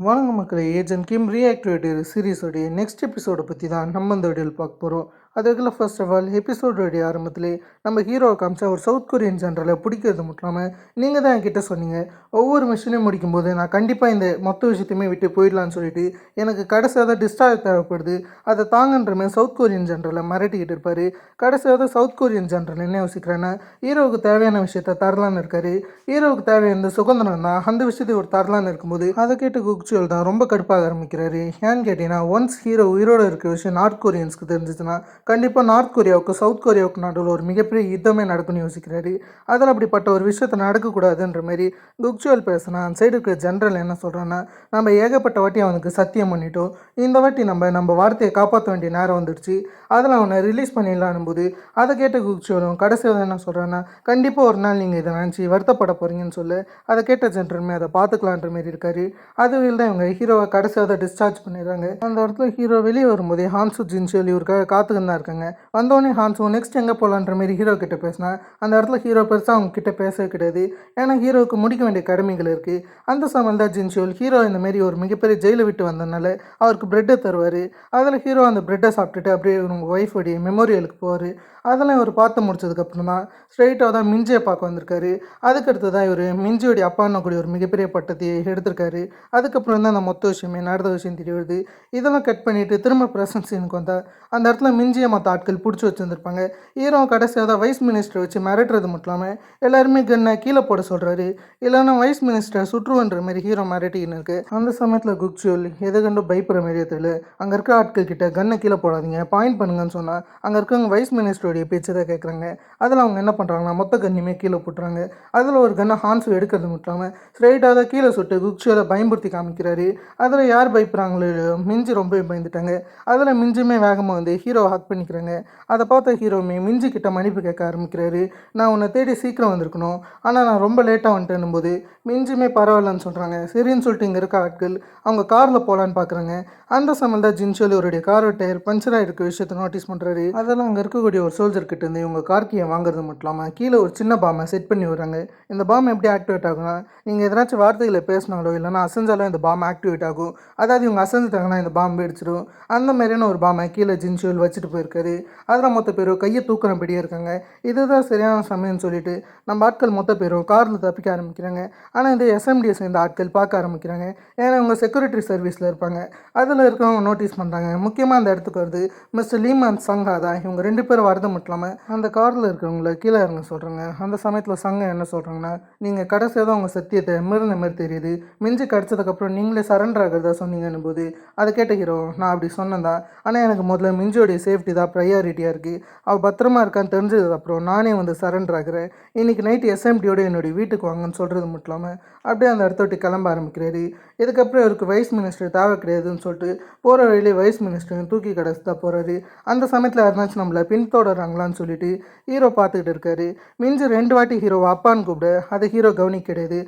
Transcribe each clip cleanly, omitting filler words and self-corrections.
வணக்கம் மக்களே. ஏஜென்ட் கிம் ரீஆக்டிவேட்டட் சீரிஸோடைய நெக்ஸ்ட் எபிசோடை பற்றி தான் நம்ம இந்த வீடியோவில் பார்க்க போகிறோம். அதுக்குள்ள ஃபர்ஸ்ட் ஆஃப் ஆல் எபிசோடோடைய ஆரம்பத்திலே நம்ம ஹீரோவை காமிச்சா ஒரு சவுத் கொரியன் ஜென்ரலை பிடிக்கிறது மட்டும் இல்லாமல் நீங்கள் தான் என்கிட்ட சொன்னீங்க ஒவ்வொரு மிஷினையும் முடிக்கும்போது நான் கண்டிப்பாக இந்த மொத்த விஷயத்தையுமே விட்டு போயிடலான்னு சொல்லிட்டு எனக்கு கடைசியாக டிஸ்டார்ஜ் தேவைப்படுது, அதை தாங்கன்ற மாதிரி சவுத் கொரியன் ஜென்ரலை மிரட்டிக்கிட்டு இருப்பார். கடைசியாக சவுத் கொரியன் ஜென்ரல் என்ன யோசிக்கிறேன்னா ஹீரோவுக்கு தேவையான விஷயத்த தரலான்னு இருக்காரு. ஹீரோவுக்கு தேவையான சுதந்திரம் தான் அந்த விஷயத்தை ஒரு தரலான்னு இருக்கும்போது அதை கேட்டு குக்சுவல் தான் ரொம்ப கடுப்பாக ஆரம்பிக்கிறாரு. ஏன்னு கேட்டீங்கன்னா ஒன்ஸ் ஹீரோ உயிரோடு இருக்கிற விஷயம் நார்த் கொரியன்ஸ்க்கு தெரிஞ்சிச்சுன்னா கண்டிப்பாக நார்த் கொரியாவுக்கு சவுத் கொரியாவுக்கு நடுவில் ஒரு மிகப்பெரிய யுத்தமே நடக்கும்னு யோசிக்கிறாரு. அதில் அப்படிப்பட்ட ஒரு விஷயத்தை நடக்கக்கூடாதுன்ற மாதிரி குக்சுவல் பேசினா அந்த சைடு இருக்கிற ஜென்ரல் என்ன சொல்கிறான்னா, நம்ம ஏகப்பட்ட வாட்டி அவனுக்கு சத்தியம் பண்ணிட்டோம், இந்த வாட்டி நம்ம வார்த்தையை காப்பாற்ற வேண்டிய நேரம் வந்துடுச்சு, அதில் அவனை ரிலீஸ் பண்ணிடலான்னு போது அதை கேட்ட குக்சுவலும் கடைசியாக என்ன சொல்கிறான்னா, கண்டிப்பாக ஒரு நாள் நீங்கள் இதை நினச்சி வருத்தப்பட போகிறீங்கன்னு சொல்லு. அதை கேட்ட ஜென்ரலுமே அதை பார்த்துக்கலான்ற மாரி இருக்காரு. அதுவில் தான் இவங்க ஹீரோவை கடைசியாக டிஸ்சார்ஜ் பண்ணிடுறாங்க. அந்த இடத்துல ஹீரோ வெளியே வரும்போதே ஹான்சு ஜின்ஷியல் இவருக்காக காத்துக்கிட்டு தான் இருக்காங்க. வந்தோடனே ஹான்சு நெக்ஸ்ட் எங்கே போகலான்ற மாரி ஹீரோ கிட்ட பேசினா அந்த இடத்துல ஹீரோ பெருசாக அவங்க கிட்ட பேசவே கிடையாது. ஏன்னா ஹீரோவுக்கு முடிக்க வேண்டிய கடமைகள் இருக்குது. அந்த சமயம் தான் ஜின்ஷியல் ஹீரோ இந்த மாரி ஒரு மிகப்பெரிய ஜெயிலை விட்டு வந்ததுனால அவருக்கு பிரெட்டை தருவார். அதில் ஹீரோ அந்த பிரெட்டை சாப்பிட்டுட்டு அப்படியே உங்கள் ஒய்ஃபோடைய மெமோரியலுக்கு போவார். அதெல்லாம் இவர் பார்த்து முடிச்சதுக்கப்புறம் தான் ஸ்ட்ரெயிட்டாக தான் மிஞ்சியை பார்க்க வந்திருக்காரு. அதுக்கடுத்து தான் இவர் மிஞ்சியோடைய அப்பான்னு கூடிய ஒரு மிகப்பெரிய பட்டத்தையே எடுத்திருக்காரு. அதுக்கப்புறம் தான் அந்த மொத்த விஷயமே நடந்த விஷயம் தெரிய வருது. இதெல்லாம் கட் பண்ணிவிட்டு திரும்ப ப்ரெசன்ட் சீனுக்கு வந்தால் அந்த இடத்துல மிஞ்சியை மற்ற ஆட்கள் பிடிச்சி வச்சுருந்துருப்பாங்க. ஹீரோ கடைசியாக தான் வைஸ் மினிஸ்டரை வச்சு மிரட்டுறது மட்டும் இல்லாமல் எல்லாருமே கன்னை கீழே போட சொல்கிறாரு. இல்லைன்னா வைஸ் மினிஸ்டரை சுற்றுவன்ற மாதிரி ஹீரோ மிரட்டின்னு இருக்கு. அந்த சமயத்தில் குக்சுவல் எதை கண்டு பயப்படுற மாதிரியே தெரியல. அங்கே இருக்கிற ஆட்கள் கிட்ட கன்னை கீழே போடாதீங்க, பாயிண்ட் பண்ணுங்கன்னு சொன்னால் அங்கே இருக்கவங்க வைஸ் மினிஸ்டர் பேச்சு தான் கேட்குறாங்க. அதில் அவங்க என்ன பண்ணுறாங்கன்னா மொத்த கன்னியுமே கீழே போட்டுறாங்க. அதில் ஒரு கன்னை ஹான்சு எடுக்கிறது மட்டும் இல்லாமல் ஸ்ட்ரெயிட்டாக தான் கீழே சுட்டு குக்சுவலை பயன்படுத்தி காமிக்கிறாரு. அதில் யார் பயப்படுறாங்களோ மிஞ்சி ரொம்ப பயந்துட்டாங்க. அதில் மிஞ்சுமே வேகமாக வந்து ஹீரோவை ஹக் பண்ணிக்கிறாங்க. அதை பார்த்த ஹீரோவுமே மிஞ்சி கிட்ட மன்னிப்பு கேட்க ஆரம்பிக்கிறாரு. நான் உன்னை தேடி சீக்கிரம் வந்திருக்கணும், ஆனால் நான் ரொம்ப லேட்டாக வந்துட்டேன்னும் போது மிஞ்சுமே பரவாயில்லன்னு சொல்கிறாங்க. சரின்னு சொல்லிட்டு இங்கே இருக்க ஆட்கள் அவங்க காரில் போகலான்னு பார்க்குறாங்க. அந்த சமயம் தான் ஜின்ஷோலி அவருடைய காரோட டயர் பஞ்சர் ஆகிருக்க விஷயத்தை நோட்டீஸ் பண்ணுறாரு. அதெல்லாம் அங்கே இருக்கக்கூடிய ஒரு சோல்ஜர் கிட்ட இருந்து இவங்க கார்கியை வாங்குறது மட்டும் இல்லாமல் கீழே ஒரு சின்ன பாமை செட் பண்ணி வராங்க. இந்த பாம் எப்படி ஆக்டிவேட் ஆகும்னா, நீங்கள் எதனாச்சும் வார்த்தைகளை பேசினாலோ இல்லைனா அசைஞ்சாலும் இந்த பாம் ஆக்டிவேட் ஆகும். அதாவது இவங்க அசைஞ்சிட்டாங்கன்னா இந்த பாம் வெடிச்சிடும். அந்த மாதிரியான ஒரு பாமை கீழே ஜின்ஷோல் வச்சுட்டு போயிருக்காரு. அதில் மொத்த பேரும் கையை தூக்குறபடியே இருக்காங்க. இதுதான் சரியான சமயம்னு சொல்லிட்டு நம்ம ஆட்கள் மொத்த பேரும் காரில் தப்பிக்க ஆரம்பிக்கிறாங்க. ஆனால் இந்த எஸ்எம்டிஎஸ் இந்த ஆட்கள் பார்க்க ஆரம்பிக்கிறாங்க. ஏன்னா இவங்க செக்யூரிட்டி சர்வீஸில் இருப்பாங்க. அதில் இருக்கிறவங்க நோட்டீஸ் பண்ணுறாங்க. முக்கியமாக அந்த இடத்துக்கு வருது மிஸ்டர் லீமன் சங்கா தான். இவங்க ரெண்டு பேரும் வரது மட்டும் இல்லாமல் அந்த காரில் இருக்கிறவங்கள கீழே இறங்க சொல்கிறாங்க. அந்த சமயத்தில் சங்க என்ன சொல்கிறாங்கன்னா, நீங்கள் கடைசியாக தான் உங்கள் சத்தியத்தை மீறின மாதிரி தெரியுது, மிஞ்சி கிடச்சதுக்கப்புறம் நீங்களே சரண்டர் ஆகிறதா சொன்னீங்கன்னு போது அதை கேட்ட ஹீரோ, நான் அப்படி சொன்னேன் தான், ஆனால் எனக்கு முதல்ல மிஞ்சியோடைய சேஃப்டி தான் ப்ரையாரிட்டியாக இருக்குது, அவள் பத்திரமா இருக்கான்னு தெரிஞ்சதுக்கப்புறம் நானே வந்து சரண்டர் ஆகிறேன், இன்றைக்கி நைட்டு எஸ்எம்டியோட என்னுடைய வீட்டுக்கு வாங்கன்னு சொல்கிறது மட்டும் இல்லாமல் அப்படியே அந்த இடத்த விட்டு கிளம்ப ஆரம்பிக்கிறாரு. இதுக்கப்புறம் இவருக்கு வைஸ் மினிஸ்டர் தேவை கிடையாதுன்னு சொல்லிட்டு போகிற வழியிலே வைஸ் மினிஸ்டர் தூக்கி கிடச்சி தான் போகிறாரு. அந்த சமயத்தில் யாருனாச்சும் நம்மளை பின்தொடர்றாங்களான்னு சொல்லிட்டு ஹீரோ பார்த்துக்கிட்டு இருக்காரு. மிஞ்சி 2 வாட்டி ஹீரோவை அப்பான்னு கூப்பிட அதை ஹீரோ கவனிக்க கிடையாது.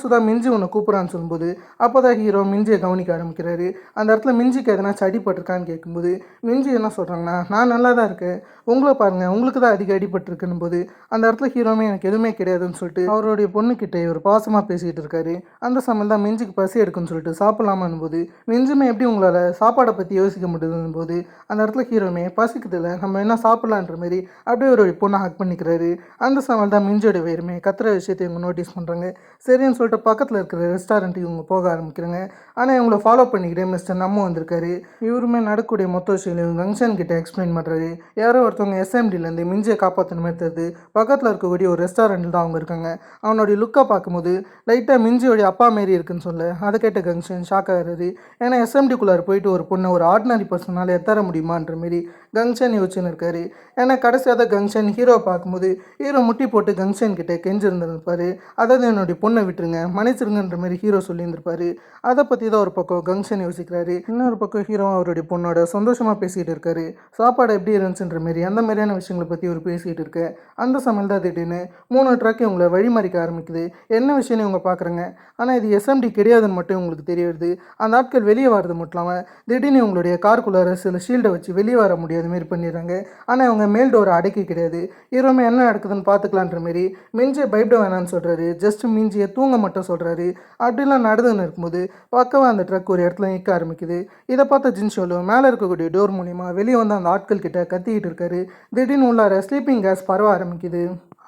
சுதா மிஞ்சி உன்னை கூப்பிட்றான்னு சொல்லும்போது அப்போ தான் ஹீரோ மிஞ்சியை கவனிக்க ஆரம்பிக்கிறாரு. அந்த இடத்துல மிஞ்சிக்கு எதனாச்சும் அடிபட்டிருக்கான்னு கேட்கும்போது மிஞ்சி என்ன சொல்கிறாங்கன்னா, நான் நல்லா தான் இருக்கேன், உங்களை பாருங்கள் உங்களுக்கு தான் அதிக அடிபட்டிருக்குன்னு போது அந்த இடத்துல ஹீரோமே எனக்கு எதுவுமே கிடையாதுன்னு சொல்லிட்டு அவருடைய பொண்ணுக்கிட்ட ஒரு பாசமாக பேசிகிட்டு இருக்காரு. அந்த சமயம் தான் மிஞ்சிக்கு பசி எடுக்குன்னு சொல்லிட்டு சாப்பிடலாமான்னு போது மிஞ்சுமே எப்படி உங்களால் சாப்பாடை பற்றி யோசிக்க முடியுதுன்னு போது அந்த இடத்துல ஹீரோமே பசிக்குதில்ல, நம்ம என்ன சாப்பிட்லான்ற மாரி அப்படியே ஒரு பொண்ணை ஹக் பண்ணிக்கிறாரு. அந்த சமயம் தான் மிஞ்சியோட வேறுமே கத்துற விஷயத்தை இவங்க நோட்டீஸ் பண்ணுறாங்க. சரின்னு சொல்லிட்டு பக்கத்தில் இருக்கிற ரெஸ்டாரண்ட்டுக்கு இவங்க போக ஆரம்பிக்கிறாங்க. ஆனால் இவங்களை ஃபாலோ பண்ணிக்கிட்டே மிஸ்டர் நம்ம வந்திருக்காரு. இவருமே நடக்கூடிய மொத்த விஷயம் இவங்க கங்ஷன் கிட்ட எக்ஸ்பிளைன் பண்ணுறாரு. யாரோ ஒருத்தவங்க எஸ்எம்டிலேருந்து மிஞ்சியை காப்பாற்றின மாதிரி தருது. பக்கத்தில் இருக்கக்கூடிய ஒரு ரெஸ்டாரண்ட்டில் தான் அவங்க இருக்காங்க. அவனுடைய லுக்கை பார்க்கும்போது லைட்டாக மிஞ்சியோடைய அப்பா மாரி இருக்குன்னு சொல்ல அதை கேட்ட கங்ஷன் ஷாக் ஆகிறாரு. ஏன்னா எஸ்எம்டிக்குள்ளார் போயிட்டு ஒரு பொண்ணை ஒரு ஆர்டினரி பர்சனால் எத்தர முடியுமான்ற மாரி கங்ஷன் யோசிச்சுன்னு இருக்காரு. ஏன்னா கடைசியாக கங்ஷன் ஹீரோவை பார்க்கும்போது ஹீரோ முட்டி போட்டு கங்ஷன் கிட்டே கெஞ்சிருந்துருப்பார். அதாவது என்னுடைய பொண்ணை விட்டுருங்க, மன்னிச்சிருங்கன்ற மாதிரி ஹீரோ சொல்லியிருந்திருப்பாரு. அதை பற்றி தான் ஒரு பக்கம் கங்ஷன் யோசிக்கிறாரு. இன்னொரு பக்கம் ஹீரோ அவருடைய பொண்ணோட சந்தோஷமாக பேசிகிட்டு இருக்காரு. சாப்பாடு எப்படி இருந்துச்சுன்ற மாரி அந்த மாதிரியான விஷயங்களை பற்றி ஒரு பேசிகிட்டு இருக்க அந்த சமையல் தான் திடீர்னு 3 ட்ரக் இவங்களை வழிமறிக்க ஆரம்பிக்குது. என்ன விஷயம்னு இவங்க பார்க்குறாங்க. ஆனால் இது எஸ்எம்டி கிடையாதுன்னு மட்டும் இவங்களுக்கு தெரியுது. அந்த ஆட்கள் வெளியே வரது மட்டும் இல்லாமல் திடீர்னு இவங்களுடைய காருக்குள்ளார சில ஷீல்டை வச்சு வெளியே வர முடியாத மாரி பண்ணிடுறாங்க. ஆனால் இவங்க மேல் டோரை அடக்கி கிடையாது. ஹீரோமே என்ன நடக்குதுன்னு பார்த்துக்கலான்ற மாரி மிஞ்சியை பயப்பட வேணான்னு சொல்கிறாரு. ஜஸ்ட் மிஞ்சியை தூங்க மட்டும் சொல்கிறாரு. அப்படிலாம் நடந்துன்னு இருக்கும்போது பக்கவாக அந்த ட்ரக் ஒரு இடத்துல நிற்க ஆரம்பிக்குது. இதை பார்த்த ஜின்ஷோலு மேலே இருக்கக்கூடிய டோர் மூலிமா வெளியே வந்து அந்த ஆட்கள் கிட்ட கத்திக்கிட்டு இருக்காரு. திடீர்னு உள்ளார ஸ்லீப்பிங் கேஸ் பரவ ஆரம்பிக்குது.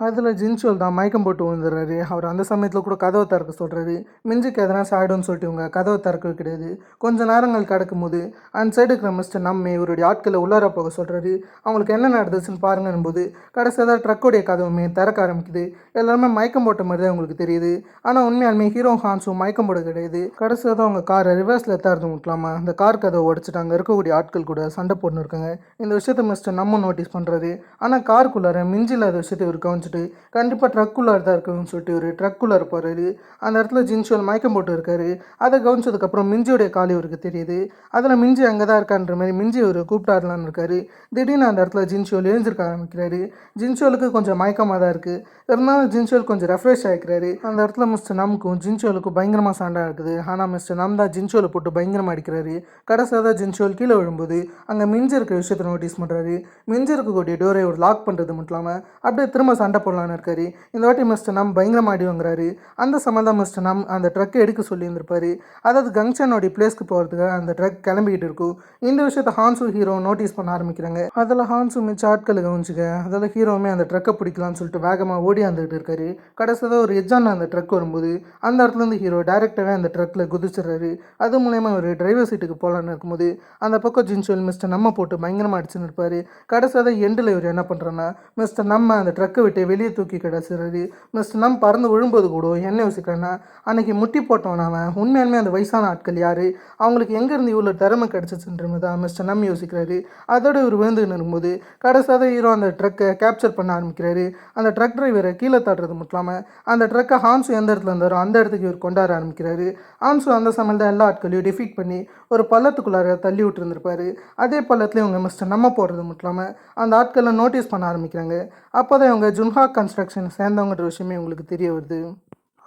அதில் ஜின்ஷோல் தான் மயக்கம் போட்டு விழுந்துடுறாரு. அவர் அந்த சமயத்தில் கூட கதவை திறக்க சொல்கிறாரு. மிஞ்சுக்கு எதனா சாயிடும்னு சொல்லிட்டு இவங்க கதவை திறக்கவே கிடையாது. கொஞ்சம் நேரங்கள் கிடக்கும்போது அந்த சைடு இருக்கிற மிஸ்டர் நம்ம இவருடைய ஆட்களை உள்ளார போக சொல்கிறாரு. அவங்களுக்கு என்ன நடந்துச்சுன்னு பாருங்கன்னும் போது கடைசியாக ட்ரக்கோடைய கதவுமே திறக்க ஆரம்பிக்குது. எல்லாருமே மயக்கம் போட்ட மாதிரி தான் உங்களுக்கு தெரியுது. ஆனால் உண்மையாலுமே ஹீரோ ஹான்ஸும் மயக்கம் போட கிடையாது. கடைசியாக தான் அவங்க காரை ரிவர்ஸில் எத்தாறது முட்டலாமா அந்த கார் கதவை உடச்சிட்டு அங்கே இருக்கக்கூடிய ஆட்கள் கூட சண்டை போட்டுன்னு இருக்காங்க. இந்த விஷயத்தை மிஸ்டர் நம்ம நோட்டீஸ் பண்ணுறாரு. ஆனால் காருக்குள்ளார மிஞ்சி இல்லாத விஷயத்தை இவர் கவனிச்சுட்டு கண்டிப்பாக ட்ரக்குள்ளார தான் இருக்குன்னு சொல்லிட்டு ஒரு ட்ரக்குள்ளார போகிறாரு. அந்த இடத்துல ஜின்ஷோல் மயக்கம் போட்டு இருக்காரு. அதை கவனிச்சதுக்கப்புறம் மிஞ்சியோடைய கால் இவருக்கு தெரியுது. அதில் மிஞ்சி அங்கே தான் இருக்கான்ற மாதிரி மிஞ்சி இவர் கூப்பிட்டாருலான்னு இருக்காரு. திடீர்னு அந்த இடத்துல ஜின்ஷோல் எழுந்திருக்க ஆரம்பிக்கிறாரு. ஜின்ஷோலுக்கு கொஞ்சம் மயக்கமாக தான் இருக்குது. இருந்தாலும் ஜின்ஷோல் கொஞ்சம் ரெஃப்ரெஷ் ஆகிக்கிறாரு. அந்த இடத்துல மிஸ்டர் நமக்கும் ஜின்ஷோலுக்கும் பயங்கரமாக சண்டை இருக்குது. ஆனால் மிஸ்டர் நம் தான் ஜின்ஷோலை போட்டு பயங்கரமாக அடிக்கிறாரு. கடைசியாக தான் ஜின்ஷோல் கீழே விழும்போது அங்கே மிஞ்சி இருக்கிற விஷயத்தை நோட்டீஸ் பண்ணுறாரு. மிஞ்சி இருக்கக்கூடிய டோரை ஒரு லாக் பண்ணுறது மட்டும் இல்லாமல் அப்படியே திரும்ப சண்டை போடலான்னு இருக்காரு. இந்த வாட்டி மிஸ்டர் நம் பயங்கரமாக அடி வாங்குறாரு. அந்த சம்மந்தம் மிஸ்டர் நம் அந்த ட்ரக்கை எடுக்க சொல்லியிருந்திருப்பாரு. அதாவது கங்ஷனோடைய பிளேஸ்க்கு போகிறதுக்காக அந்த ட்ரக் கிளம்பிக்கிட்டு இருக்கும். இந்த விஷயத்தை ஹான்ஸு ஹீரோ நோட்டீஸ் பண்ண ஆரம்பிக்கிறாங்க. அதில் ஹான்ஸு மிச்ச ஆட்களை கவனிச்சுக்க அதில் ஹீரோவுமே அந்த ட்ரக்கை பிடிக்கலான்னு சொல்லிட்டு வேகமாக ஓடியாந்துட்டு இருக்காரு. கடைசியாக ஒரு எஜ்ஜான அந்த ட்ரக் வரும்போது அந்த இடத்துலேருந்து ஹீரோ டேரெக்டாகவே அந்த ட்ரக்கில் குதிச்சிடுறாரு. அது மூலயமா ஒரு டிரைவர் சீட்டுக்கு போகலான்னு இருக்கும்போது அந்த பக்கம் ஜின்ஷோல் மிஸ்டர் நம்ம போட்டு பயங்கரமாக அடிச்சுன்னு இருப்பார். கடைசியாக எண்டில் இவர் என்ன பண்ணுறேன்னா மிஸ்டர் நம்ம அந்த ட்ரக்கை விட்டு வெளியே தூக்கி கிடச்சிடுறாரு. மிஸ்டர் நம்ம பறந்து விழும்போது கூட என்ன யோசிக்கிறேன்னா அன்றைக்கி முட்டி போட்டவன் அவன் உண்மையாலுமே அந்த வயசான ஆட்கள் யார், அவங்களுக்கு எங்கேருந்து இவ்வளோ திறமை கிடச்சிச்சுன்றது தான் மிஸ்டர் நம்ம யோசிக்கிறாரு. அதோட இவர் விழுந்துன்னு இருக்கும்போது கடைசியாக ஹீரோ அந்த ட்ரக்கை கேப்சர் பண்ண ஆரம்பிக்கிறாரு. அந்த ட்ரக் டிரைவரை கீழே தட்டுறது மட்டும் இல்லாமல் அந்த ட்ரக்கை ஹான்ஸு எந்த இடத்துல இருந்தாரோ அந்த இடத்துக்கு இவர் கொண்டாட ஆரம்பிக்கிறாரு. ஹான்ஸு அந்த சமையல் தான் எல்லா ஆட்களையும் டிஃபீட் பண்ணி ஒரு பள்ளத்துக்குள்ளார தள்ளி விட்டுருந்துருப்பாரு. அதே பள்ளத்துலேயும் இவங்க மிஸ்டர் நம்ம போடுறது மட்டும் இல்லாமல் அந்த ஆட்களை நோட்டீஸ் பண்ண ஆரம்பிக்கிறாங்க. அப்போ தான் இவங்க ஜுன்ஹா கன்ஸ்ட்ரக்ஷன் சேர்ந்தவங்கன்ற விஷயமே உங்களுக்கு தெரிய வருது.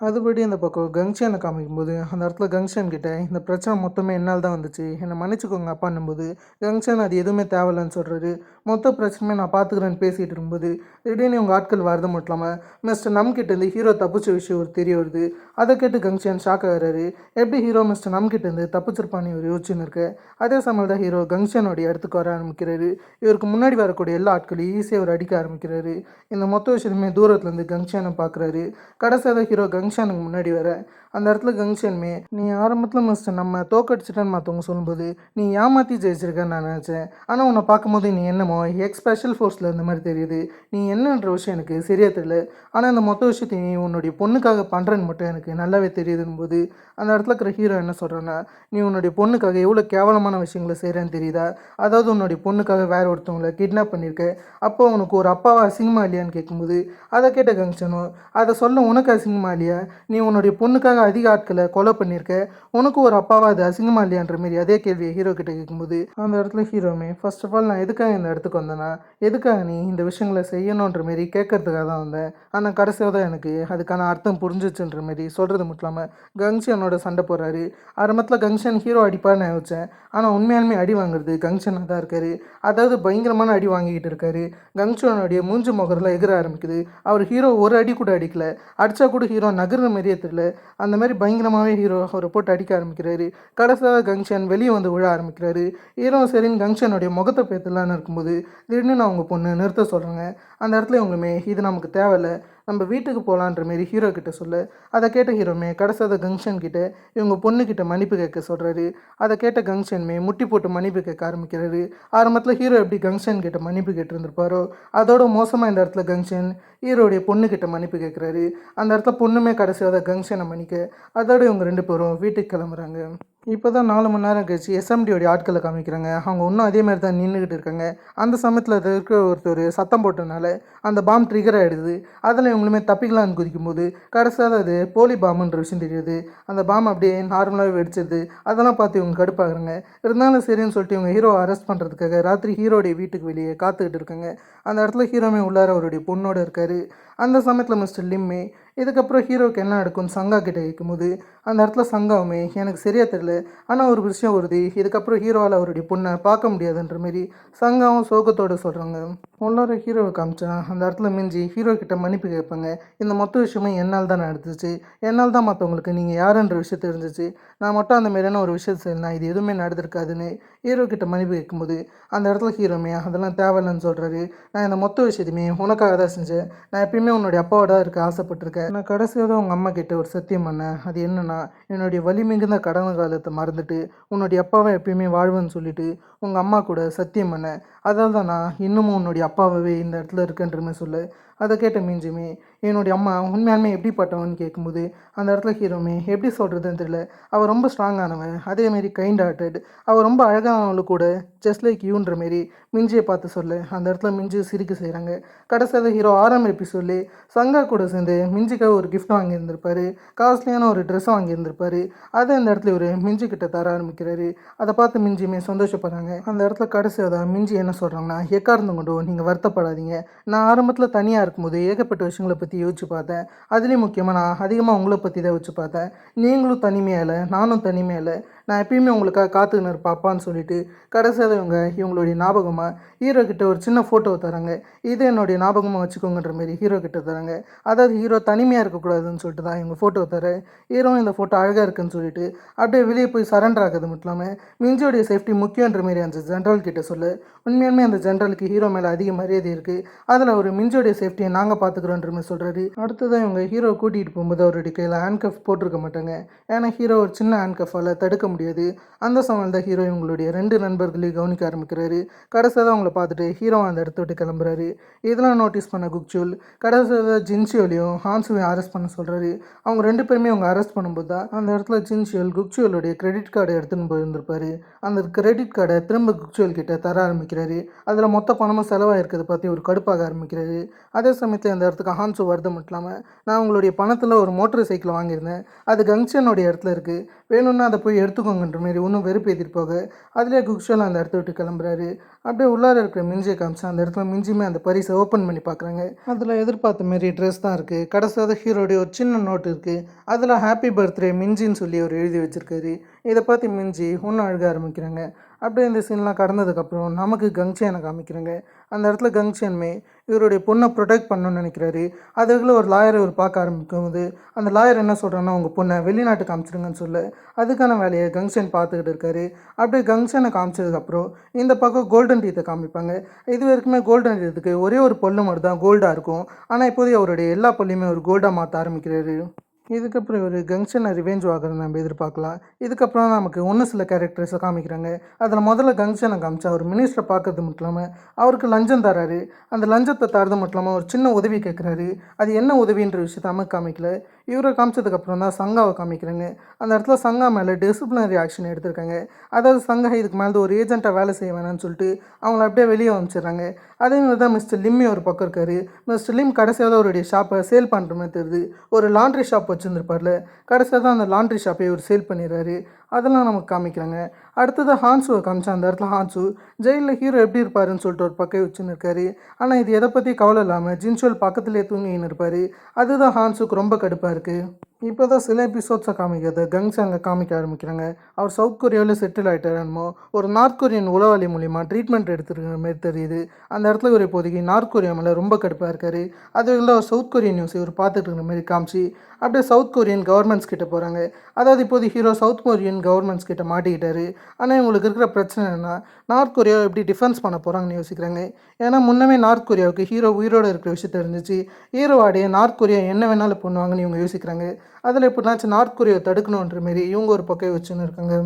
அதுபடி அந்த பக்கம் கங்ஷனை காமிக்கும்போது அந்த இடத்துல கங்ஷன் கிட்ட இந்த பிரச்சனை மொத்தமே என்னால் தான் வந்துச்சு, என்னை மன்னிச்சுக்கோங்க அப்பான்னும்போது கங்ஷன் அது எதுவுமே தேவையில்லைன்னு சொல்கிறாரு. மொத்த பிரச்சனையுமே நான் பார்த்துக்கிறேன்னு பேசிகிட்டு இருக்கும்போது திடீர்னு உங்கள் ஆட்கள் வரது மட்டும் இல்லாமல் மிஸ்டர் நம்கிட்டேருந்து ஹீரோ தப்பிச்ச விஷயம் ஒரு தெரிய வருது. அதை கேட்டு கங்ஷன் ஷாக் ஆகிறாரு. எப்படி ஹீரோ மிஸ்டர் நம்கிட்டேருந்து தப்பிச்சிருப்பான்னு இவர் யோசிச்சுன்னு இருக்க அதே சமயம் தான் ஹீரோ கங்ஷனோடைய இடத்துக்கு வர ஆரம்பிக்கிறாரு. இவருக்கு முன்னாடி வரக்கூடிய எல்லா ஆட்களையும் ஈஸியாக அவர் அடிக்க ஆரம்பிக்கிறாரு. இந்த மொத்த விஷயமே தூரத்துலேருந்து கங்ஷனை பார்க்குறாரு. கடைசியாக ஹீரோ கங்ஷனுக்கு முன்னாடி வர அந்த இடத்துல கங்ஷன்மே நீ ஆரம்பத்தில் மிஸ்டர் நம்ம தோக்கடிச்சிட்டேன்னு மற்றவங்க சொல்லும்போது நீ ஏமாற்றி ஜெயிச்சிருக்கேன்னு நான் நினச்சேன். ஆனால் உன்னை பார்க்கும்போது நீ என்னமோ ஸ்பெஷல் ஃபோர்ஸில் இருந்த மாதிரி தெரியுது. நீ என்னன்ற விஷயம் எனக்கு சரியாக தெரியல. ஆனால் இந்த மொத்த விஷயத்தை நீ உன்னுடைய பொண்ணுக்காக பண்ணுறேன்னு மட்டும் எனக்கு நல்லாவே தெரியுதுன்னு போது அந்த இடத்துல இருக்கிற ஹீரோ என்ன சொல்கிறேன்னா நீ உன்னுடைய பொண்ணுக்காக எவ்வளோ கேவலமான விஷயங்களை செய்கிறேன்னு தெரியுதா. அதாவது உன்னுடைய பொண்ணுக்காக வேறு ஒருத்தவங்களை கிட்னாப் பண்ணியிருக்க. அப்போ உனக்கு ஒரு அப்பாவா அசிங்கமா இல்லையான்னு கேட்கும்போது அதை கேட்ட கங்ஷனும் அதை சொல்ல உனக்கு அசிங்கமா இல்லையா, நீ உன்னுடைய பொண்ணுக்காக அதிக ஆட்களை கொலை பண்ணியிருக்க, உனக்கு ஒரு அப்பாவா அது அசிங்கமா இல்லையான்ற மாரி அதே கேள்வியை ஹீரோ கிட்ட கேட்கும்போது அந்த இடத்துல ஹீரோமே ஃபர்ஸ்ட் ஆஃப் ஆல் நான் எதுக்காக இந்த இடத்துக்கு வந்தேன்னா எதுக்காக நீ இந்த விஷயங்களை செய்யணுன்ற மாரி கேட்கறதுக்காக தான் வந்தேன். ஆனால் கடைசியாக தான் எனக்கு அதுக்கான அர்த்தம் புரிஞ்சிச்சுன்ற மாரி சொல்கிறது மட்டும் இல்லாமல் கங்ஷனோட சண்டை போடுறாரு. ஆரம்பத்தில் கங்ஷன் ஹீரோ அடிப்பான்னு நான் யோசிச்சேன். ஆனால் உண்மையாலுமே அடி வாங்குறது கங்ஷனாக தான் இருக்காரு. அதாவது பயங்கரமான அடி வாங்கிக்கிட்டு இருக்காரு. கங்ஷனுடைய மூஞ்சி முகரெல்லாம் எகிர ஆரம்பிக்குது. அவர் ஹீரோ ஒரு அடி கூட அடிக்கல, அடித்தா கூட ஹீரோ நகர்ற மாதிரியே தெரியல. அந்த மாதிரி பயங்கரமாகவே ஹீரோ அவரை போட்டு அடிக்க ஆரம்பிக்கிறாரு. கடைசியாக கங்ஷன் வெளியே வந்து விழ ஆரம்பிக்கிறாரு. ஹீரோ சரின்னு கங்ஷனுடைய முகத்தை பேத்தலான்னு இருக்கும்போது திடீர்னு நான் அவங்க பொண்ணு நிறுத்த சொல்கிறாங்க. அந்த இடத்துல இவங்களுமே இது நமக்கு தேவையில்லை, நம்ம வீட்டுக்கு போகலான்ற மாரி ஹீரோ கிட்ட சொல்ல அதை கேட்ட ஹீரோமே கடைசியாக கங்ஷன் கிட்ட இவங்க பொண்ணுக்கிட்ட மன்னிப்பு கேட்க சொல்கிறாரு. அதை கேட்ட கங்ஷன்மே முட்டி போட்டு மன்னிப்பு கேட்க ஆரம்பிக்கிறாரு. ஆரம்பத்தில் ஹீரோ எப்படி கங்ஷன் கிட்ட மன்னிப்பு கேட்டிருந்திருப்பாரோ அதோட மோசமாக இந்த இடத்துல கங்ஷன் ஹீரோடைய பொண்ணுக்கிட்ட மன்னிப்பு கேட்குறாரு. அந்த இடத்துல பொண்ணுமே கடைசியாக கங்ஷனை மன்னிக்க அதோட இவங்க 2 பேரும் வீட்டுக்கு கிளம்புறாங்க. இப்போ தான் 4 மணி நேரம் கழிச்சு எஸ்எம்டியோடைய ஆட்களை காமிக்கிறாங்க. அவங்க இன்னும் அதே மாதிரி தான் நின்றுக்கிட்டு இருக்காங்க. அந்த சமயத்தில் இருக்கிற ஒருத்தர் சத்தம் போட்டனால அந்த பாம் ட்ரிகர் ஆகிடுது. அதில் இவங்களுமே தப்பிக்கலாம்னு குதிக்கும்போது கடைசியாக அது போலி பாம்புன்ற விஷயம் தெரியுது. அந்த பாம்பு அப்படியே நார்மலாகவே வெடிச்சிருது. அதெல்லாம் பார்த்து இவங்க கடுப்பாகிறாங்க. இருந்தாலும் சரின்னு சொல்லிட்டு இவங்க ஹீரோவை அரெஸ்ட் பண்ணுறதுக்காக ராத்திரி ஹீரோடைய வீட்டுக்கு வெளியே காத்துக்கிட்டு இருக்காங்க. அந்த இடத்துல ஹீரோமே உள்ளார அவருடைய பொண்ணோட இருக்காரு. அந்த சமயத்தில் மிஸ்டர் லிம்மே இதுக்கப்புறம் ஹீரோவுக்கு என்ன நடக்கும்னு சங்கா கிட்ட கேட்கும்போது அந்த இடத்துல சங்காவுமே எனக்கு சரியாக தெரியல, ஆனால் ஒரு விஷயம் வருது, இதுக்கப்புறம் ஹீரோவால் அவருடைய பொண்ணை பார்க்க முடியாதுன்ற மாரி சங்காவும் சோகத்தோடு சொல்கிறாங்க. உள்ளார ஹீரோவை காமிச்சா அந்த இடத்துல மிஞ்சி ஹீரோ கிட்ட மன்னிப்பு கேட்பாங்க. இந்த மொத்த விஷயமும் என்னால் தான் நடந்துச்சு, என்னால் தான் மற்றவங்களுக்கு நீங்கள் யாருன்ற விஷயம் தெரிஞ்சிச்சு, நான் மட்டும் அந்த மாதிரியான ஒரு விஷயம் செய்யலாம், இது எதுவுமே நடந்திருக்காதுன்னு ஹீரோ கிட்ட மன்னிப்பு கேட்கும்போது அந்த இடத்துல ஹீரோமே அதெல்லாம் தேவையில்லைன்னு சொல்கிறாரு. நான் இந்த மொத்த விஷயத்தையுமே உனக்காக தான் செஞ்சேன், நான் எப்பயுமே உன்னுடைய அப்பாவோட தான் இருக்க ஆசைப்பட்டிருக்கேன். நான் கடைசியாக தான் உங்கள் அம்மா கிட்ட ஒரு சத்தியம் பண்ணேன். அது என்னன்னா, என்னுடைய வலி மிகுந்த கடந்த காலத்தை மறந்துட்டு உன்னுடைய அப்பாவை எப்பயுமே வாழ்வேன்னு சொல்லிட்டு உங்கள் அம்மா கூட சத்தியம் பண்ணேன். அதால் தான் நான் இன்னமும் உன்னுடைய அப்பாவே இந்த இடத்துல இருக்கேன்ற மாதிரி சொல்ல, அதை கேட்ட மிஞ்சுமே என்னுடைய அம்மா உண்மையாலுமே எப்படிப்பட்டவன்னு கேட்கும்போது அந்த இடத்துல ஹீரோமே எப்படி சொல்கிறதுன்னு தெரியல, அவள் ரொம்ப ஸ்ட்ராங்கானவன், அதேமாரி கைண்ட் ஹார்ட்டட், அவள் ரொம்ப அழகானவளும் கூட, ஜஸ்ட் லைக் யூன்ற மாரி மிஞ்சியை பார்த்து சொல்ல அந்த இடத்துல மிஞ்சி சிரிக்க செய்கிறாங்க. கடைசியாக ஹீரோ ஆறாம் எபிசோட்லேயே சங்கா கூட சேர்ந்து மிஞ்சிக்காக ஒரு கிஃப்ட் வாங்கியிருந்திருப்பாரு, காஸ்ட்லியான ஒரு ட்ரெஸ் வாங்கியிருந்திருப்பாரு. அதை இந்த இடத்துல ஒரு மிஞ்சி கிட்ட தர ஆரம்பிக்கிறாரு. அதை பார்த்து மிஞ்சியுமே சந்தோஷப்படுறாங்க. அந்த இடத்துல கடைசியாக தான் மிஞ்சி என்ன சொல்கிறாங்கன்னா, எக்காரணம் கொண்டோ நீங்கள் வருத்தப்படாதீங்க, நான் ஆரம்பத்தில் தனியாக இருக்கும்போது ஏகப்பட்ட விஷயங்களை பற்றி யோசிச்சு பார்த்தேன், அதுலேயும் முக்கியமாக நான் அதிகமாக உங்களை பற்றி தான் யோசிச்சு பார்த்தேன், நீங்களும் தனிமையாக இல்லை நானும் தனிமையாக இல்லை, நான் எப்பயுமே உங்களுக்காக காத்துக்கின்னு இருப்பேன் அப்பான்னு சொல்லிட்டு கடைசியாக இவங்களுடைய ஞாபகமாக ஹீரோ கிட்ட ஒரு சின்ன ஃபோட்டோவை தராங்க. இதை என்னுடைய ஞாபகமாக வச்சுக்கோங்கன்ற மாரி ஹீரோ கிட்ட தராங்க. அதாவது ஹீரோ தனிமையாக இருக்கக்கூடாதுன்னு சொல்லிட்டு தான் இவங்க ஃபோட்டோ தர ஹீரோ இந்த ஃபோட்டோ அழகாக இருக்குன்னு சொல்லிட்டு அப்படியே வெளியே போய் சரண்டர் ஆகிறது மட்டும் இல்லாமல் மிஞ்சியோடைய சேஃப்டி முக்கியன்ற மாரி அந்த ஜென்ரல் கிட்ட சொல்ல, உண்மையாலுமே அந்த ஜென்ரலுக்கு ஹீரோ மேலே அதிக மரியாதை இருக்குது, அதில் ஒரு மிஞ்சியோடைய சேஃப்டியை நாங்கள் பார்த்துக்குறோன்ற மாதிரி சொல்கிறாரு. அடுத்ததான் இவங்க ஹீரோ கூட்டிகிட்டு போகும்போது அவருடைய கையில் ஹேண்ட்கஃப் போட்டிருக்க மாட்டாங்க. ஏன்னா ஹீரோ ஒரு சின்ன ஹேண்ட்கஃபால் தடுக்க முடியாது. அந்த சமயம் தான் ஹீரோ இவங்களுடைய 2 நண்பர்களையும் கவனிக்க ஆரம்பிக்கிறாரு. கடைசியாக அவங்கள பார்த்துட்டு ஹீரோ அந்த இடத்த விட்டு கிளம்புறாரு. இதெல்லாம் நோட்டீஸ் பண்ண குக்சூல் கடைசியாக ஜின்சியோலையும் ஹான்ஸுவையும் அரெஸ்ட் பண்ண சொல்கிறாரு. அவங்க 2 பேருமே அவங்க அரெஸ்ட் பண்ணும்போது தான் அந்த இடத்துல ஜின்சியோல் குக்சூலுடைய கிரெடிட் கார்டை எடுத்துன்னு போயிருந்திருப்பாரு. அந்த கிரெடிட் கார்டை திரும்ப குக்சூல் கிட்ட தர ஆரம்பிக்கிறாரு. அதில் மொத்த பணமும் செலவாயிருக்கிறத பற்றி ஒரு கடுப்பாக ஆரம்பிக்கிறாரு. அதே சமயத்தில் அந்த இடத்துக்கு ஹான்ஸு வரது மட்டும் இல்லாமல், நான் உங்களுடைய பணத்தில் ஒரு மோட்டர் சைக்கிள் வாங்கியிருந்தேன், அது கங்ஷனுடைய இடத்துல இருக்குது, வேணும்னா அதை போய் எடுத்துக்கோங்கன்ற மாரி இன்னும் வெறுப்பேற்றிட்டு போக அதிலே குக்ஷல் அந்த இடத்த விட்டு கிளம்புறாரு. அப்படியே உள்ளார இருக்கிற மிஞ்சியை காமிச்சு அந்த இடத்துல மிஞ்சியுமே அந்த பரிசை ஓப்பன் பண்ணி பார்க்குறாங்க. அதில் எதிர்பார்த்த மாரி ட்ரெஸ் தான் இருக்குது. கடைசியாக ஹீரோடைய ஒரு சின்ன நோட் இருக்குது. அதில் ஹாப்பி பர்த்டே மிஞ்சின்னு சொல்லி அவர் எழுதி வச்சுருக்காரு. இதை பார்த்து மிஞ்சி ஒன்றும் அழுக ஆரம்பிக்கிறாங்க. அப்படியே இந்த சீன்லாம் கடந்ததுக்கப்புறம் நமக்கு கங்ஷனை காமிக்கிறாங்க. அந்த இடத்துல கங்ஷன்மே இவருடைய பொண்ணை ப்ரொடெக்ட் பண்ணணும்னு நினைக்கிறாரு. அதுக்குள்ளே ஒரு லாயரை இவர் பார்க்க ஆரம்பிக்கும்போது அந்த லாயர் என்ன சொல்கிறான்னா, உங்கள் பொண்ணை வெளிநாட்டு காமிச்சிருங்கன்னு சொல்ல அதுக்கான வேலையை கங்ஷன் பார்த்துக்கிட்டு இருக்காரு. அப்படியே கங்ஷனை காமிச்சதுக்கப்புறம் இந்த பக்கம் கோல்டன் டீத்தை காமிப்பாங்க. இது வரைக்குமே கோல்டன் டீத்துக்கு ஒரே ஒரு பல்லு மட்டும் தான் கோல்டாக இருக்கும். ஆனால் இப்போதைக்கு அவருடைய எல்லா பல்லையுமே ஒரு கோல்டாக மாற்ற ஆரம்பிக்கிறாரு. இதுக்கப்புறம் இவர் கங்ஷனை ரிவெஞ்ச் வாங்குறத நம்ம எதிர்பார்க்கலாம். இதுக்கப்புறம் நமக்கு ஒன்று சில கேரக்டர்ஸை காமிக்கிறாங்க. அதில் முதல்ல கங்ஷனை காமிச்சா அவர் மினிஸ்டரை பார்க்கறது மட்டும் இல்லாமல் அவருக்கு லஞ்சம் தராரு. அந்த லஞ்சத்தை தரது மட்டும் இல்லாமல் ஒரு சின்ன உதவி கேட்குறாரு. அது என்ன உதவின்ற விஷயத்தை நமக்கு காமிக்கல. இவரை காமிச்சதுக்கப்புறம் தான் சங்காவை காமிக்கிறாங்க. அந்த இடத்துல சங்கா மேலே டிசிப்ளினரி ஆக்ஷன் எடுத்திருக்காங்க. அதாவது சங்கா இதுக்கு மேலே ஒரு ஏஜென்ட்டாக வேலை செய்ய வேணாம்னு சொல்லிட்டு அவங்கள அப்படியே வெளியே அனுப்பிச்சிடுறாங்க. அதே மாதிரி தான் மிஸ்டர் லிம்மி ஒரு பக்கம் இருக்கார். மிஸ்டர் லிம் கடைசியாக அவருடைய ஷாப்பை சேல் பண்ணுற மாதிரி தெரியுது. ஒரு லாண்ட்ரி ஷாப் வச்சுருந்துருப்பார்ல, கடைசியாக தான் அந்த லாண்ட்ரி ஷாப்பை இவர் சேல் பண்ணிடுறாரு. அதெல்லாம் நமக்கு காமிக்கிறாங்க. அடுத்தது ஹான்ஸுவை காமிச்சா அந்த இடத்துல ஹான்ஸு ஜெயிலில் ஹீரோ எப்படி இருப்பாருன்னு சொல்லிட்டு ஒரு பக்கம் வச்சுன்னு இருக்காரு. ஆனால் இது எதை பற்றி கவலை இல்லாமல் ஜின்ஷுவல் பக்கத்துலேயே தூங்கின்னு இருப்பார். அதுதான் ஹான்ஸுக்கு ரொம்ப கடுப்பாக இருக்குது. இப்போ தான் சில எபிசோட்ஸை காமிக்கிறது கங்ஷாங்க காமிக்க ஆரம்பிக்கிறாங்க. அவர் சவுத் கொரியாவில் செட்டில் ஆகிட்டாரோ ஒரு நார்த் கொரியன் உளவாளி மூலிமா ட்ரீட்மெண்ட் எடுத்துருக்கிற மாதிரி தெரியுது. அந்த இடத்துல ஒரு இப்போதைக்கு நார்த் கொரியா மேலே ரொம்ப கடுப்பாக இருக்கார். அதுக்குள்ள ஒரு சவுத் கொரியன் நியூஸ் இவர் பார்த்துட்டு இருக்கிற மாதிரி காமிச்சு அப்படியே சவுத் கொரியன் கவர்மெண்ட்ஸ் கிட்ட போகிறாங்க. அதாவது இப்போது ஹீரோ சவுத் கொரியன் கவர்மெண்ட்ஸ் கிட்ட மாட்டிக்கிட்டாரு. ஆனால் இவங்களுக்கு இருக்கிற பிரச்சனை என்னென்னா, நார்த் கொரியாவை எப்படி டிஃபென்ஸ் பண்ண போகிறாங்கன்னு யோசிக்கிறாங்க. ஏன்னா முன்னமே நார்த் கொரியாவுக்கு ஹீரோ உயிரோடு இருக்கிற விஷயம் தெரிஞ்சிச்சு. ஹீரோவாடைய நார்த் கொரியா என்ன வேணாலும் பண்ணுவாங்கன்னு இவங்க யோசிக்கிறாங்க. அதில் எப்படினாச்சும் நார்த் கொரியாவை தடுக்கணுன்ற மாரி இவங்க ஒரு பக்கம் வச்சுன்னு இருக்காங்க.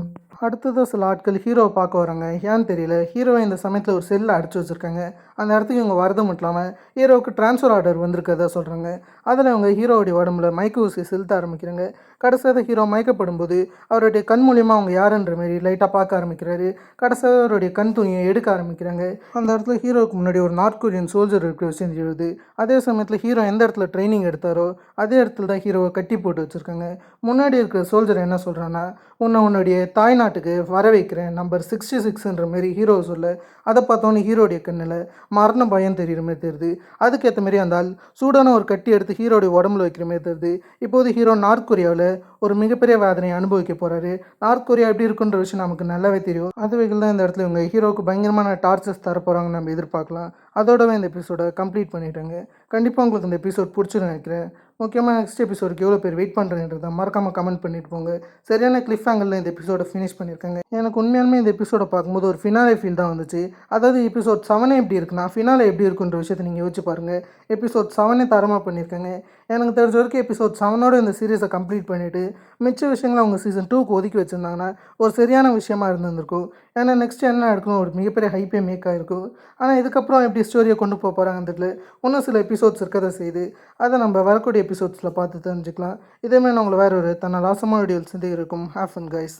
அடுத்தது சில ஆட்கள் ஹீரோவை பார்க்க வராங்க. ஏன்னு தெரியல, ஹீரோவை இந்த சமயத்தில் ஒரு செல்லில் அடைச்சி வச்சுருக்காங்க. அந்த இடத்துக்கு இவங்க வரது மட்டும் இல்லாமல் ஹீரோவுக்கு ட்ரான்ஸ்ஃபர் ஆர்டர் வந்திருக்கதா சொல்கிறாங்க. அதில் இவங்க ஹீரோவுடைய உடம்புல மயக்க ஊசி செலுத்த ஆரம்பிக்கிறாங்க. கடைசியாக ஹீரோ மயக்கப்படும்போது அவருடைய கண் மூலியமாக அவங்க யாருன்ற மாரி லைட்டாக பார்க்க ஆரம்பிக்கிறாரு. கடைசியாக அவருடைய கண் துணியை எடுக்க ஆரம்பிக்கிறாங்க. அந்த இடத்துல ஹீரோவுக்கு முன்னாடி ஒரு நார்த் கொரியன் சோல்ஜர் இருக்கிற விஷயம் தெரியுது. அதே சமயத்தில் ஹீரோ எந்த இடத்துல ட்ரைனிங் எடுத்தாரோ அதே இடத்துல தான் ஹீரோவை கட்டி போட்டு வச்சுருக்காங்க. முன்னாடி இருக்கிற சோல்ஜர் என்ன சொல்கிறான்னா, உன்னுடைய தாய்நாட்டுக்கு வர வைக்கிறேன் நம்பர் 66ன்ற மாரி ஹீரோ சொல்ல, அதை பார்த்தோன்னே ஹீரோடைய கண்ணில் மரண பயம் தெரிகிற மாதிரி தெரியுது. அதுக்கேற்ற மாரி அந்த ஆள் சூடான ஒரு கட்டி எடுத்து ஹீரோடைய உடம்புல வைக்கிற மாதிரி தெரியுது. இப்போது ஹீரோ நார்த் கொரியாவில் ஒரு மிகப்பெரிய வேதனையை அனுபவிக்க போகிறாரு. நார்த் கொரியா எப்படி இருக்குன்ற விஷயம் நமக்கு நல்லாவே தெரியும். அதுவைகள் தான் இந்த இடத்துல இவங்க ஹீரோவுக்கு பயங்கரமான டார்ச்சர்ஸ் தர போகிறாங்கன்னு நம்ம எதிர்பார்க்கலாம். அதோடவே இந்த எபிசோடை கம்ப்ளீட் பண்ணிட்டாங்க. கண்டிப்பாக உங்களுக்கு இந்த எபிசோட் பிடிச்சிருன்னு நினைக்கிறேன். முக்கியமாக நெக்ஸ்ட் எபிசோடுக்கு எவ்வளோ பேர் வெயிட் பண்ணுறேன்றதை மறக்காமல் கமெண்ட் பண்ணிட்டு போங்க. சரியான கிளிஃப் ஆங்கிளில் இந்த எபிசோட ஃபினிஷ் பண்ணியிருக்காங்க. எனக்கு உண்மையாலுமே இந்த எபிசோட பார்க்கும்போது ஒரு ஃபினாலே ஃபீல் தான் வந்துச்சு. அதாவது எபிசோட் 7 எப்படி இருக்குன்னா ஃபினாலே எப்படி இருக்குன்ற விஷயத்தை நீங்கள் யோசிச்சு பாருங்கள். எபிசோட் 7 தரமாக பண்ணியிருக்காங்க. எனக்கு தெரிஞ்ச வரைக்கும் எபிசோட் 7ஓட இந்த சீரீஸை கம்ப்ளீட் பண்ணிவிட்டு மிச்ச விஷயங்களை அவங்க சீசன் 2க்கு ஒதுக்கி வச்சுருந்தாங்கன்னா ஒரு சரியான விஷயமா இருந்திருக்கும். ஏன்னா நெக்ஸ்ட் என்ன நடக்கணும் ஒரு மிகப்பெரிய ஹைப்பே மேக் ஆகிருக்கும். ஆனால் இதுக்கப்புறம் எப்படி ஸ்டோரியை கொண்டு போக போகிறாங்கன்னு தெரியல. இன்னும் சில எபிசோட்ஸ் இருக்கதை செய்யுது. அதை நம்ம வரக்கூடிய எபிசோட்ஸில் பார்த்து தெரிஞ்சுக்கலாம். இதேமாதிரி நான் உங்களை வேறு ஒரு தன்னால் ஆசமான வீடியோவில் சந்திக்க இருக்கும். Have fun guys.